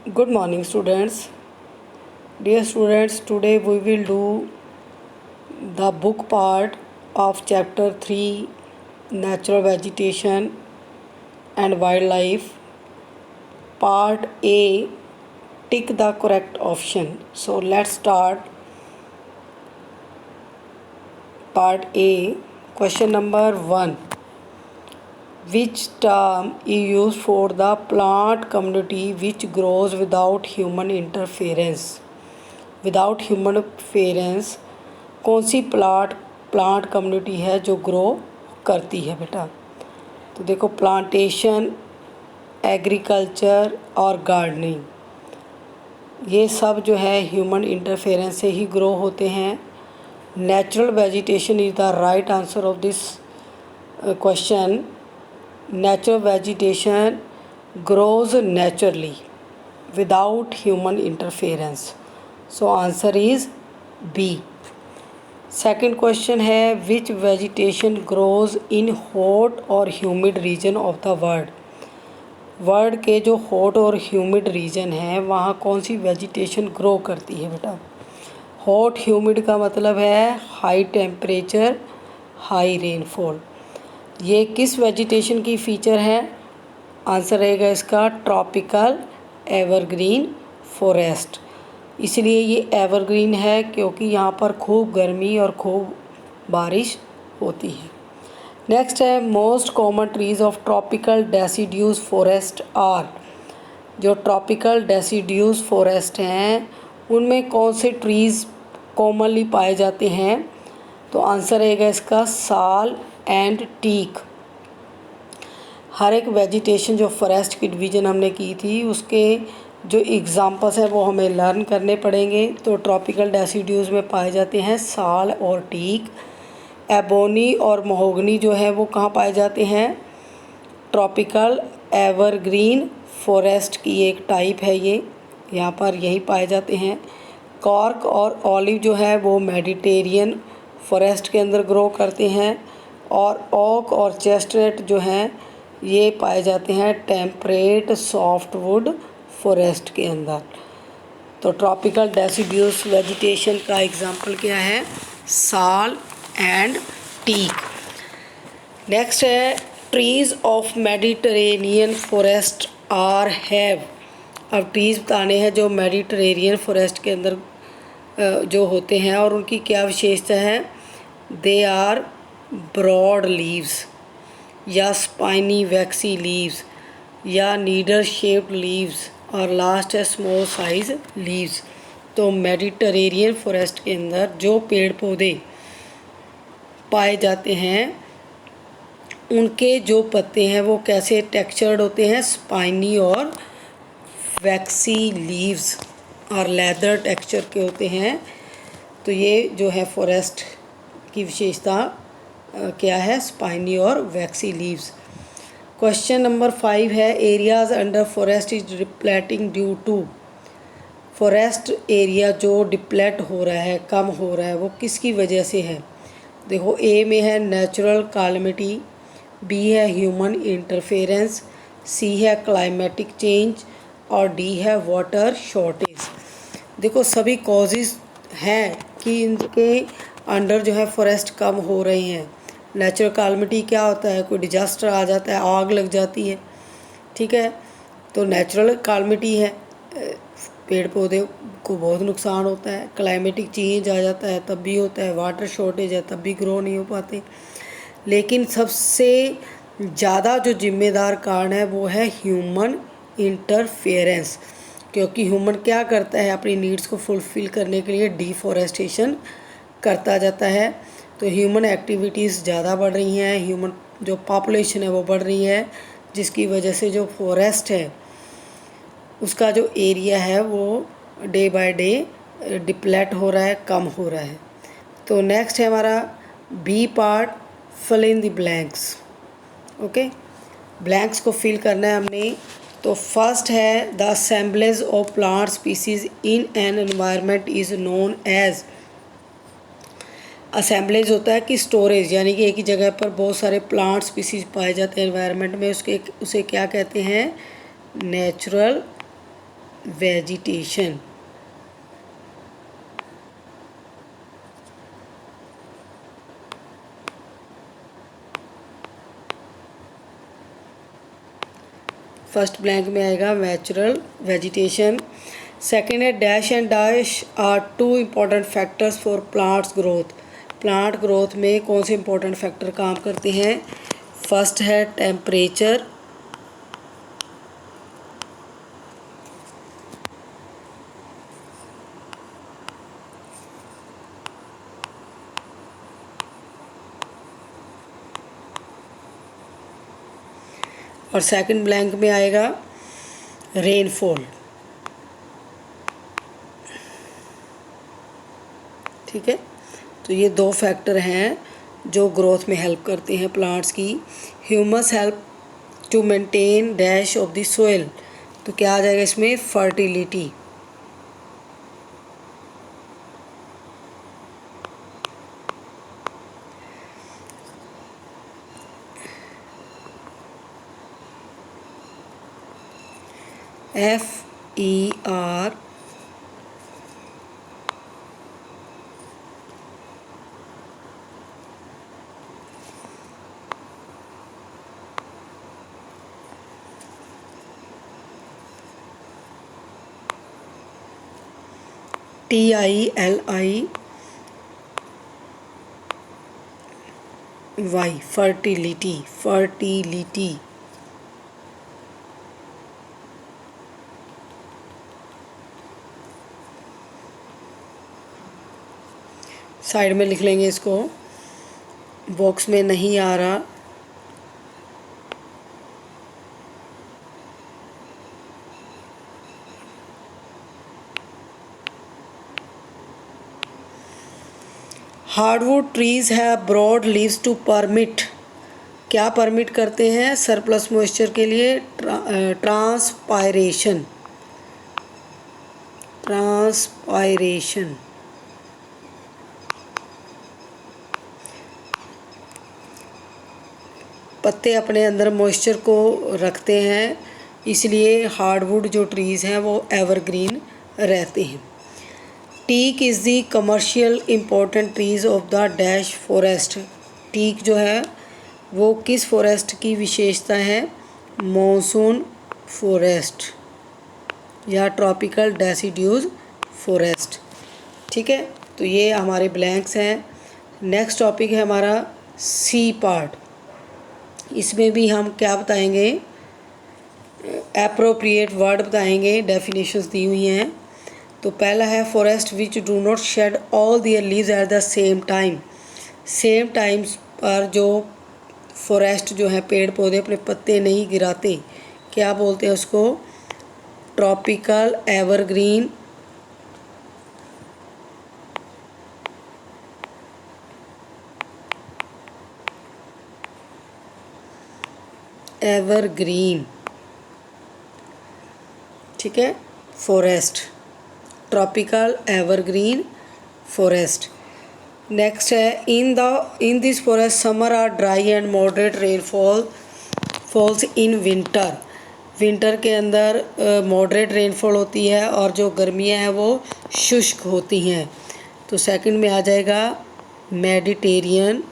Good morning, students. Dear students, today we will do the book part of chapter 3 Natural Vegetation and Wildlife. Part A, tick the correct option. So let's start. Part A, question number 1. Which term is used for the plant community which grows without human interference? Without human interference कौन सी plant community है जो grow करती है बेटा? तो देखो, plantation, agriculture और gardening, ये सब जो है ह्यूमन इंटरफेरेंस से ही ग्रो होते हैं. Natural vegetation is the right answer of this question. Natural vegetation grows naturally without human interference. So answer is B. Second question है, which vegetation grows in hot और humid region of the world? World के जो hot और humid reason है वहाँ कौन सी vegetation grow करती है बेटा? हॉट ह्यूमिड का मतलब है हाई टेम्परेचर, हाई रेनफॉल. ये किस वेजिटेशन की फ़ीचर है? आंसर रहेगा इसका ट्रॉपिकल एवरग्रीन फॉरेस्ट. इसलिए ये एवरग्रीन है क्योंकि यहाँ पर खूब गर्मी और खूब बारिश होती है. नेक्स्ट है, most common trees of tropical deciduous forest are. जो ट्रॉपिकल डेसिड्यूस फॉरेस्ट हैं उनमें कौन से ट्रीज़ कॉमनली पाए जाते हैं? तो आंसर रहेगा इसका साल एंड टीक. हर एक वेजिटेशन जो फॉरेस्ट की डिवीज़न हमने की थी उसके जो एग्ज़ाम्पल्स हैं वो हमें लर्न करने पड़ेंगे. तो ट्रॉपिकल डेसिड्यूज़ में पाए जाते हैं साल और टीक. एबोनी और महोगनी जो है वो कहाँ पाए जाते हैं? ट्रॉपिकल एवरग्रीन फॉरेस्ट की एक टाइप है ये, यहाँ पर यही पाए जाते हैं. कॉर्क और ऑलिव जो है वो मेडिटेरियन फॉरेस्ट के अंदर ग्रो करते हैं. और ओक और चेस्टनट जो हैं ये पाए जाते हैं टेम्परेट सॉफ्टवुड फॉरेस्ट के अंदर. तो ट्रॉपिकल डेसिड्यूस वेजिटेशन का एग्जांपल क्या है? Sal and teak. नेक्स्ट है, trees of Mediterranean forest are have. अब ट्रीज़ बताने हैं जो मेडिटेरेनियन फॉरेस्ट के अंदर जो होते हैं और उनकी क्या विशेषता है. दे आर ब्रॉड लीव्स या स्पाइनी वैक्सी लीव्स या नीडल शेप्ड लीव्स और लास्ट है स्मॉल साइज लीव्स. तो मेडिटेरेनियन फॉरेस्ट के अंदर जो पेड़ पौधे पाए जाते हैं उनके जो पत्ते हैं वो कैसे टेक्सचर्ड होते हैं? स्पाइनी और वैक्सी लीव्स और लेदर टेक्सचर के होते हैं. तो ये जो है फॉरेस्ट की विशेषता क्या है? स्पाइनी और वैक्सी लीव्स. क्वेश्चन नंबर 5 है, areas under forest is depleting due to. Forest area जो डिप्लेट हो रहा है, कम हो रहा है, वो किसकी वजह से है? देखो, ए में है नेचुरल कैलामिटी, बी है ह्यूमन इंटरफेरेंस, सी है क्लाइमेटिक चेंज और डी है वाटर शॉर्टेज. देखो, सभी कॉजेज़ हैं कि इनके अंडर जो है फॉरेस्ट कम हो रहे हैं. नेचुरल कैलामिटी क्या होता है? कोई डिजास्टर आ जाता है, आग लग जाती है, ठीक है, तो नेचुरल कैलामिटी है, पेड़ पौधे को बहुत नुकसान होता है. क्लाइमेटिक चेंज आ जाता है तब भी होता है. वाटर शॉर्टेज है तब भी ग्रो नहीं हो पाते. लेकिन सबसे ज़्यादा जो जिम्मेदार कारण है वो है ह्यूमन इंटरफेरेंस. क्योंकि ह्यूमन क्या करता है? अपनी नीड्स को फुलफ़िल करने के लिए डिफॉरेस्टेशन करता जाता है. तो ह्यूमन एक्टिविटीज़ ज़्यादा बढ़ रही हैं, ह्यूमन जो पॉपुलेशन है वो बढ़ रही है, जिसकी वजह से जो फॉरेस्ट है उसका जो एरिया है वो डे बाय डे डिप्लेट हो रहा है, कम हो रहा है. तो नेक्स्ट है हमारा B part, fill in the blanks. Okay, blanks को फिल करना है हमने. तो फर्स्ट है, the assemblage of plant species in an environment is known as. Assemblage होता है कि स्टोरेज, यानी कि एक ही जगह पर बहुत सारे प्लांट स्पीसीज पाए जाते हैं एनवायरनमेंट में, उसे क्या कहते हैं? Natural vegetation. फर्स्ट ब्लैंक में आएगा नेचुरल वेजिटेशन। सेकेंड है dash and dash are two important factors for plants growth. Plant growth में कौन से इम्पोर्टेंट फैक्टर काम करते हैं? फर्स्ट है टेम्परेचर, और सेकंड ब्लैंक में आएगा रेनफॉल। ठीक है, तो ये दो फैक्टर हैं जो ग्रोथ में हेल्प करते हैं प्लांट्स की। Humus help to maintain dash of the soil, तो क्या आ जाएगा इसमें? Fertility. FER TILIY fertility. Fertility side में लिख लेंगे इसको, बॉक्स में नहीं आ रहा। हार्डवुड ट्रीज है ब्रॉड लीव्स टू परमिट, क्या परमिट करते हैं? सरप्लस मॉइस्चर के लिए ट्रांसपायरेशन। ट्रांसपायरेशन पत्ते अपने अंदर मॉइस्चर को रखते हैं, इसलिए हार्डवुड जो ट्रीज़ हैं वो एवरग्रीन रहते हैं। Teak is the commercial important trees of the dash forest. Teak जो है वो किस फॉरेस्ट की विशेषता है? मॉनसून फॉरेस्ट या ट्रॉपिकल डेसिड्यूज फॉरेस्ट। ठीक है, तो ये हमारे ब्लैंक्स हैं। नेक्स्ट टॉपिक है हमारा सी पार्ट। इसमें भी हम क्या बताएंगे? एप्रोप्रिएट वर्ड बताएंगे, डेफिनेशंस दी हुई हैं। तो पहला है forest which do not shed all their leaves at the same time. Same times पर जो फॉरेस्ट जो है, पेड़ पौधे अपने पत्ते नहीं गिराते, क्या बोलते हैं उसको? Tropical evergreen. एवरग्रीन, ठीक है, forest, tropical evergreen forest. Next है in this forest summer are dry and moderate rainfall falls in winter. Winter के अंदर मॉडरेट रेनफॉल होती है और जो गर्मियाँ हैं वो शुष्क होती हैं। तो सेकंड में आ जाएगा मेडिटेरियन।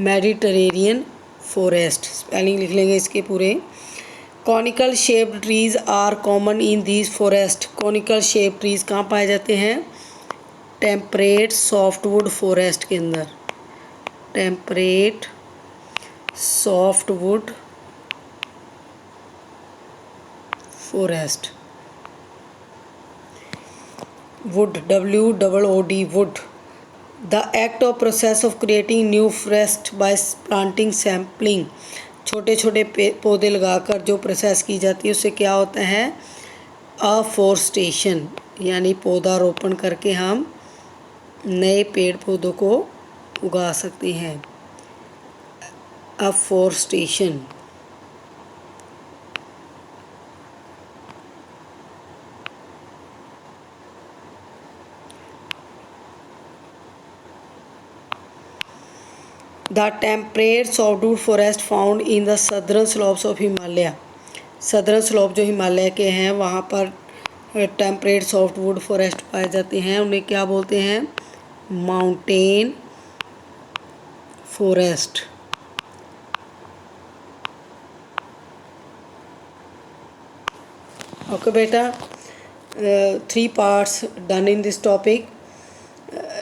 मेडिटेरेनियन फॉरेस्ट, स्पेलिंग लिख लेंगे इसके पूरे। Conical shaped trees are common in these forest. Conical shape trees कहाँ पाए जाते हैं? टेम्परेट सॉफ्टवुड फॉरेस्ट के अंदर। Temperate softwood forest. Wood, WOOD, wood. The act of process of creating new forest by planting sampling. छोटे छोटे पौधे लगाकर जो प्रोसेस की जाती है उससे क्या होता है? अफॉरेस्टेशन, यानी पौधारोपण करके हम नए पेड़ पौधों को उगा सकते हैं। Afforestation. The temperate softwood forest found in the southern slopes of Himalaya. Southern slope जो हिमालय के हैं वहाँ पर टेम्परेट सॉफ्टवुड फॉरेस्ट पाए जाते हैं, उन्हें क्या बोलते हैं? Mountain forest. ओके बेटा, 3 parts done in this topic,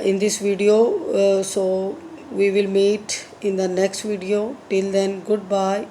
in this video. So we will meet in the next video. Till then, goodbye.